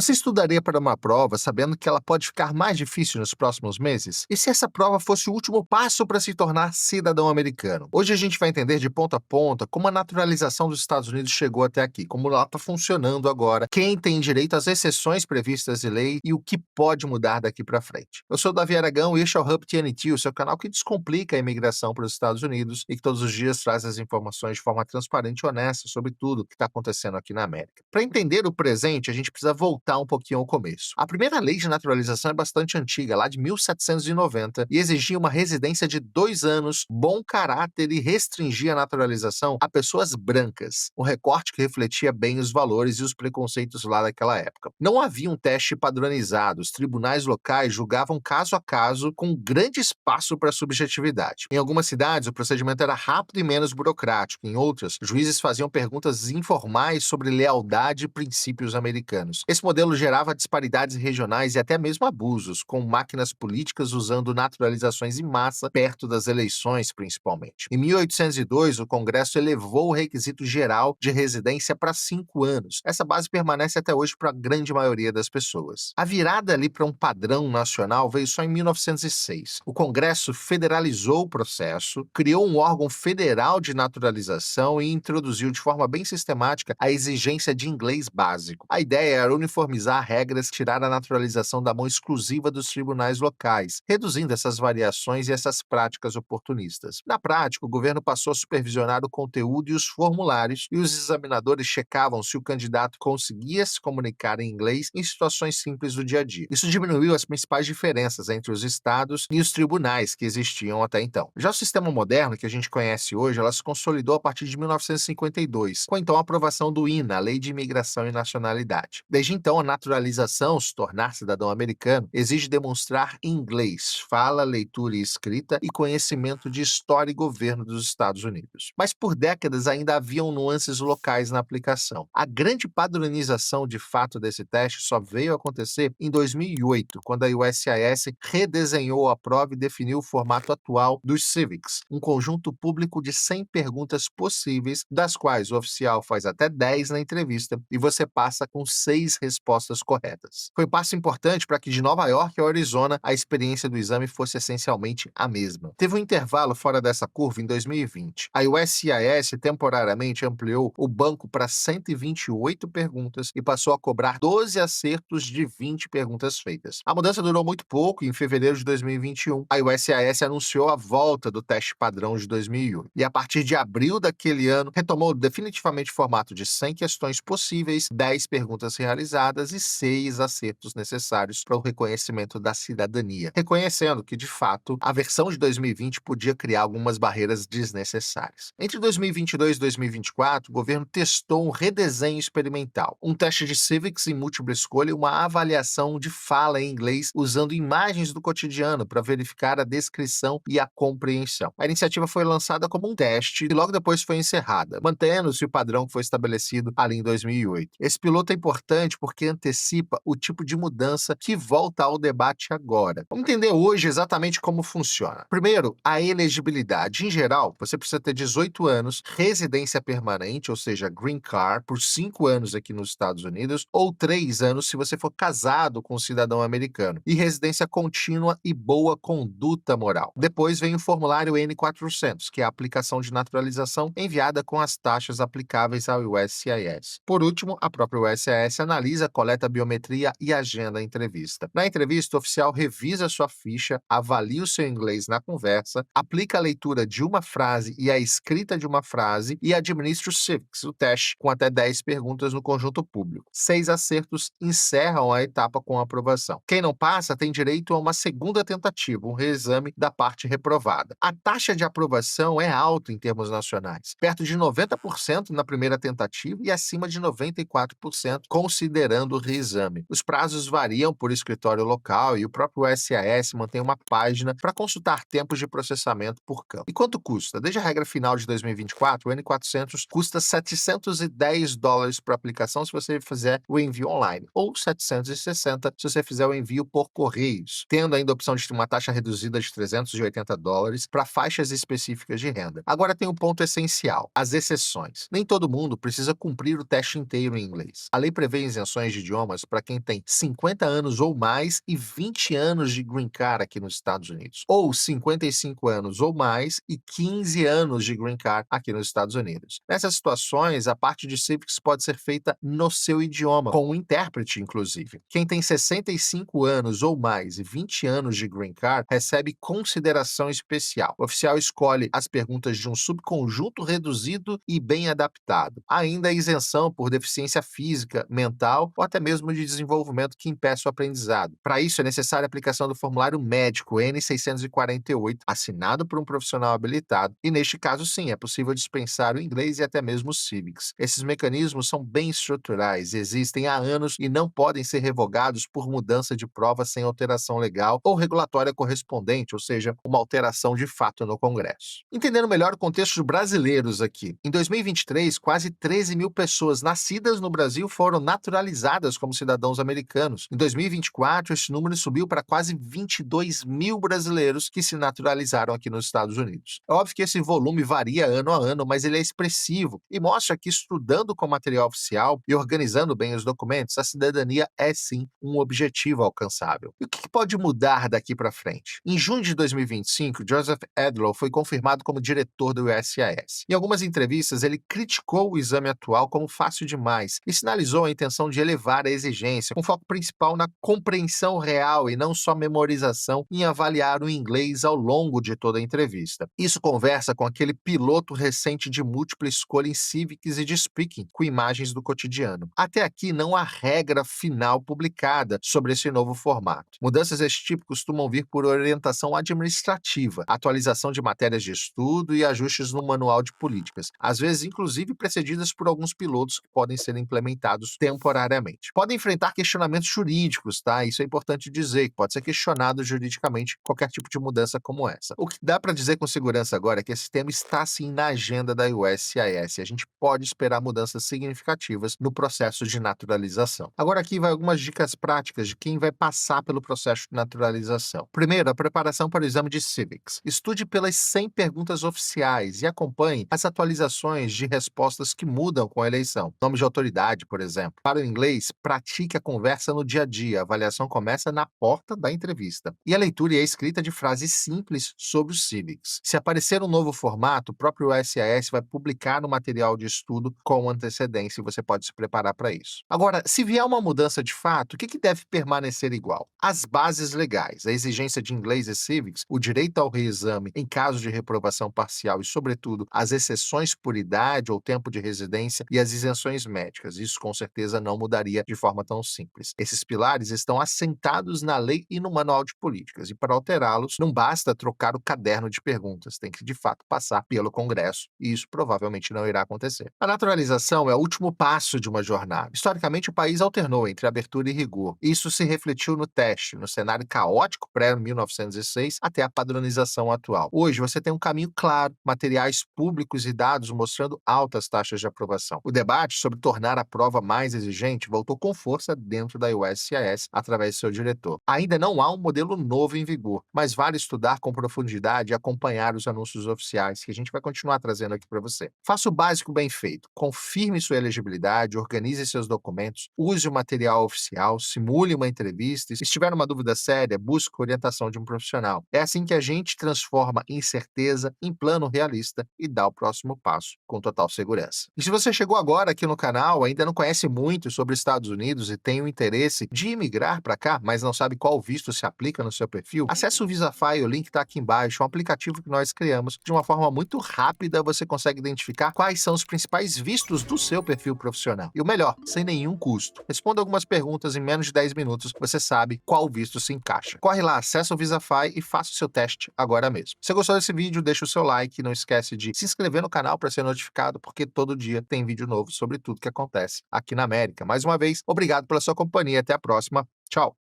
Você estudaria para uma prova sabendo que ela pode ficar mais difícil nos próximos meses? E se essa prova fosse o último passo para se tornar cidadão americano? Hoje a gente vai entender de ponta a ponta como a naturalização dos Estados Unidos chegou até aqui, como ela está funcionando agora, quem tem direito às exceções previstas em lei e o que pode mudar daqui para frente. Eu sou o Davi Aragão e este é o Hub TNT, o seu canal que descomplica a imigração para os Estados Unidos e que todos os dias traz as informações de forma transparente e honesta sobre tudo o que está acontecendo aqui na América. Para entender o presente, a gente precisa voltar um pouquinho ao começo. A primeira lei de naturalização é bastante antiga, lá de 1790, e exigia uma residência de 2 anos, bom caráter e restringia a naturalização a pessoas brancas, um recorte que refletia bem os valores e os preconceitos lá daquela época. Não havia um teste padronizado, os tribunais locais julgavam caso a caso com grande espaço para subjetividade. Em algumas cidades, o procedimento era rápido e menos burocrático, em outras, juízes faziam perguntas informais sobre lealdade e princípios americanos. Esse modelo gerava disparidades regionais e até mesmo abusos, com máquinas políticas usando naturalizações em massa perto das eleições, principalmente. Em 1802, o Congresso elevou o requisito geral de residência para 5 anos. Essa base permanece até hoje para a grande maioria das pessoas. A virada ali para um padrão nacional veio só em 1906. O Congresso federalizou o processo, criou um órgão federal de naturalização e introduziu de forma bem sistemática a exigência de inglês básico. A ideia era uniformizar regras, tirar a naturalização da mão exclusiva dos tribunais locais, reduzindo essas variações e essas práticas oportunistas. Na prática, o governo passou a supervisionar o conteúdo e os formulários, e os examinadores checavam se o candidato conseguia se comunicar em inglês em situações simples do dia a dia. Isso diminuiu as principais diferenças entre os estados e os tribunais que existiam até então. Já o sistema moderno, que a gente conhece hoje, ela se consolidou a partir de 1952, com então a aprovação do INA, a Lei de Imigração e Nacionalidade. Desde então, a naturalização, se tornar cidadão americano, exige demonstrar inglês, fala, leitura e escrita e conhecimento de história e governo dos Estados Unidos. Mas por décadas ainda haviam nuances locais na aplicação. A grande padronização de fato desse teste só veio a acontecer em 2008, quando a USCIS redesenhou a prova e definiu o formato atual dos Civics, um conjunto público de 100 perguntas possíveis, das quais o oficial faz até 10 na entrevista e você passa com 6 respostas corretas. Foi um passo importante para que de Nova York ao Arizona a experiência do exame fosse essencialmente a mesma. Teve um intervalo fora dessa curva em 2020. A USCIS temporariamente ampliou o banco para 128 perguntas e passou a cobrar 12 acertos de 20 perguntas feitas. A mudança durou muito pouco e em fevereiro de 2021, a USCIS anunciou a volta do teste padrão de 2008. E a partir de abril daquele ano, retomou definitivamente o formato de 100 questões possíveis, 10 perguntas realizadas e 6 acertos necessários para o reconhecimento da cidadania, reconhecendo que, de fato, a versão de 2020 podia criar algumas barreiras desnecessárias. Entre 2022 e 2024, o governo testou um redesenho experimental, um teste de civics em múltipla escolha e uma avaliação de fala em inglês usando imagens do cotidiano para verificar a descrição e a compreensão. A iniciativa foi lançada como um teste e logo depois foi encerrada, mantendo-se o padrão que foi estabelecido ali em 2008. Esse piloto é importante porque antecipa o tipo de mudança que volta ao debate agora. Vamos entender hoje exatamente como funciona. Primeiro, a elegibilidade. Em geral, você precisa ter 18 anos, residência permanente, ou seja, green card, por 5 anos aqui nos Estados Unidos, ou 3 anos se você for casado com um cidadão americano, e residência contínua e boa conduta moral. Depois vem o formulário N400, que é a aplicação de naturalização enviada com as taxas aplicáveis ao USCIS. Por último, a própria USCIS analisa, coleta a biometria e agenda a entrevista. Na entrevista, o oficial revisa sua ficha, avalia o seu inglês na conversa, aplica a leitura de uma frase e a escrita de uma frase e administra o Civics, o teste, com até 10 perguntas no conjunto público. 6 acertos encerram a etapa com aprovação. Quem não passa tem direito a uma segunda tentativa, um reexame da parte reprovada. A taxa de aprovação é alta em termos nacionais, perto de 90% na primeira tentativa e acima de 94% considerando o reexame. Os prazos variam por escritório local e o próprio SAS mantém uma página para consultar tempos de processamento por campo. E quanto custa? Desde a regra final de 2024, o N400 custa $710 por aplicação se você fizer o envio online, ou 760 se você fizer o envio por correios, tendo ainda a opção de uma taxa reduzida de $380 para faixas específicas de renda. Agora tem um ponto essencial, as exceções. Nem todo mundo precisa cumprir o teste inteiro em inglês. A lei prevê isenções de idiomas para quem tem 50 anos ou mais e 20 anos de green card aqui nos Estados Unidos, ou 55 anos ou mais e 15 anos de green card aqui nos Estados Unidos. Nessas situações, a parte de civics pode ser feita no seu idioma, com um intérprete, inclusive. Quem tem 65 anos ou mais e 20 anos de green card recebe consideração especial. O oficial escolhe as perguntas de um subconjunto reduzido e bem adaptado. Ainda a isenção por deficiência física, mental ou até mesmo de desenvolvimento que impeça o aprendizado. Para isso, é necessária a aplicação do formulário médico N648, assinado por um profissional habilitado, e neste caso, sim, é possível dispensar o inglês e até mesmo o civics. Esses mecanismos são bem estruturais, existem há anos e não podem ser revogados por mudança de prova sem alteração legal ou regulatória correspondente, ou seja, uma alteração de fato no Congresso. Entendendo melhor o contexto dos brasileiros aqui, em 2023, quase 13 mil pessoas nascidas no Brasil foram naturalizadas como cidadãos americanos. Em 2024, esse número subiu para quase 22 mil brasileiros que se naturalizaram aqui nos Estados Unidos. É óbvio que esse volume varia ano a ano, mas ele é expressivo e mostra que, estudando com material oficial e organizando bem os documentos, a cidadania é sim um objetivo alcançável. E o que pode mudar daqui para frente? Em junho de 2025, Joseph Edlow foi confirmado como diretor do USCIS. Em algumas entrevistas, ele criticou o exame atual como fácil demais e sinalizou a intenção de elevar a exigência, com foco principal na compreensão real e não só memorização, em avaliar o inglês ao longo de toda a entrevista. Isso conversa com aquele piloto recente de múltipla escolha em civics e de speaking, com imagens do cotidiano. Até aqui não há regra final publicada sobre esse novo formato. Mudanças deste tipo costumam vir por orientação administrativa, atualização de matérias de estudo e ajustes no manual de políticas, às vezes inclusive precedidas por alguns pilotos que podem ser implementados temporariamente. Podem enfrentar questionamentos jurídicos, tá? Isso é importante dizer, que pode ser questionado juridicamente qualquer tipo de mudança como essa. O que dá para dizer com segurança agora é que esse tema está sim na agenda da USCIS e a gente pode esperar mudanças significativas no processo de naturalização. Agora aqui vai algumas dicas práticas de quem vai passar pelo processo de naturalização. Primeiro, a preparação para o exame de civics. Estude pelas 100 perguntas oficiais e acompanhe as atualizações de respostas que mudam com a eleição. Nome de autoridade, por exemplo. Para o inglês, pratique a conversa no dia a dia. A avaliação começa na porta da entrevista. E a leitura e a escrita de frases simples sobre os civics. Se aparecer um novo formato, o próprio USCIS vai publicar no material de estudo com antecedência e você pode se preparar para isso. Agora, se vier uma mudança de fato, o que deve permanecer igual? As bases legais, a exigência de inglês e civics, o direito ao reexame em caso de reprovação parcial e, sobretudo, as exceções por idade ou tempo de residência e as isenções médicas. Isso com certeza não mudaria de forma tão simples. Esses pilares estão assentados na lei e no manual de políticas, e para alterá-los, não basta trocar o caderno de perguntas, tem que de fato passar pelo Congresso, e isso provavelmente não irá acontecer. A naturalização é o último passo de uma jornada. Historicamente, o país alternou entre abertura e rigor. Isso se refletiu no teste, no cenário caótico pré-1906 até a padronização atual. Hoje, você tem um caminho claro, materiais públicos e dados mostrando altas taxas de aprovação. O debate sobre tornar a prova mais exigente voltou com força dentro da USCIS através de seu diretor. Ainda não há um modelo novo em vigor, mas vale estudar com profundidade e acompanhar os anúncios oficiais, que a gente vai continuar trazendo aqui para você. Faça o básico bem feito, confirme sua elegibilidade, organize seus documentos, use o material oficial, simule uma entrevista e, se tiver uma dúvida séria, busque a orientação de um profissional. É assim que a gente transforma incerteza em plano realista e dá o próximo passo com total segurança. E se você chegou agora aqui no canal, ainda não conhece muito sobre os Estados Unidos e tem o interesse de imigrar para cá, mas não sabe qual visto se aplica no seu perfil, acesse o VisaFi, o link está aqui embaixo, é um aplicativo que nós criamos. De uma forma muito rápida, você consegue identificar quais são os principais vistos do seu perfil profissional. E o melhor, sem nenhum custo. Responda algumas perguntas em menos de 10 minutos, você sabe qual visto se encaixa. Corre lá, acessa o VisaFi e faça o seu teste agora mesmo. Se você gostou desse vídeo, deixa o seu like e não esquece de se inscrever no canal para ser notificado, porque todo dia tem vídeo novo sobre tudo que acontece aqui na América. Mais uma vez, obrigado pela sua companhia. Até a próxima. Tchau!